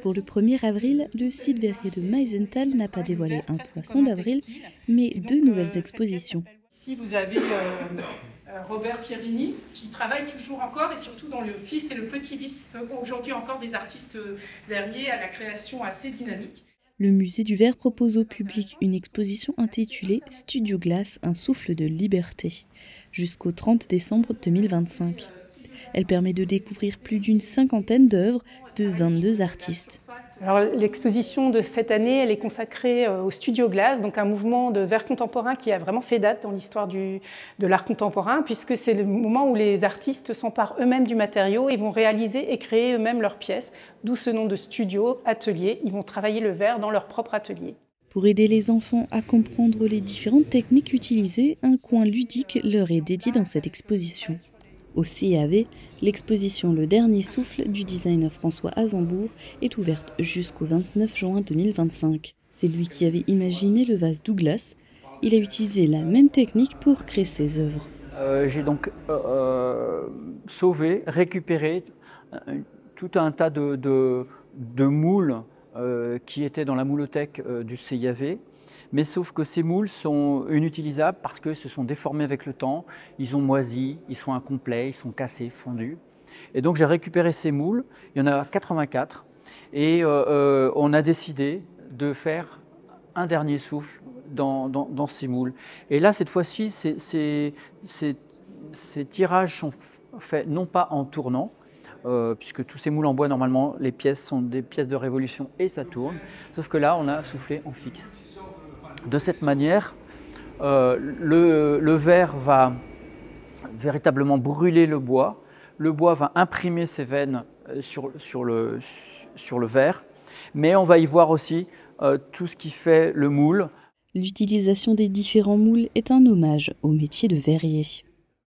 Pour le 1er avril, le site verrier de Meisenthal n'a pas dévoilé un poisson d'avril, mais deux nouvelles expositions. Ici, vous avez Robert Pierini, qui travaille toujours encore, et surtout dans le fils et le petit-fils, aujourd'hui encore des artistes verriers à la création assez dynamique. Le musée du verre propose au public une exposition intitulée Studio Glace, un souffle de liberté, jusqu'au 30 décembre 2025. Elle permet de découvrir plus d'une cinquantaine d'œuvres de 22 artistes. L'exposition de cette année, elle est consacrée au Studio Glace, donc un mouvement de verre contemporain qui a vraiment fait date dans l'histoire de l'art contemporain, puisque c'est le moment où les artistes s'emparent eux-mêmes du matériau et vont réaliser et créer eux-mêmes leurs pièces, d'où ce nom de studio, atelier. Ils vont travailler le verre dans leur propre atelier. Pour aider les enfants à comprendre les différentes techniques utilisées, un coin ludique leur est dédié dans cette exposition. Au CAV, l'exposition Le Dernier Souffle du designer François Azembourg est ouverte jusqu'au 29 juin 2025. C'est lui qui avait imaginé le vase Douglas. Il a utilisé la même technique pour créer ses œuvres. J'ai donc sauvé, récupéré tout un tas de moules qui étaient dans la moulothèque du CIAV. Mais sauf que ces moules sont inutilisables parce que se sont déformés avec le temps, ils ont moisi, ils sont incomplets, ils sont cassés, fondus. Et donc j'ai récupéré ces moules, il y en a 84, et on a décidé de faire un dernier souffle dans ces moules. Et là, cette fois-ci, ces tirages sont faits non pas en tournant, puisque tous ces moules en bois, normalement, les pièces sont des pièces de révolution et ça tourne, sauf que là, on a soufflé en fixe. De cette manière, le verre va véritablement brûler le bois va imprimer ses veines sur le verre, mais on va y voir aussi tout ce qui fait le moule. L'utilisation des différents moules est un hommage au métier de verrier.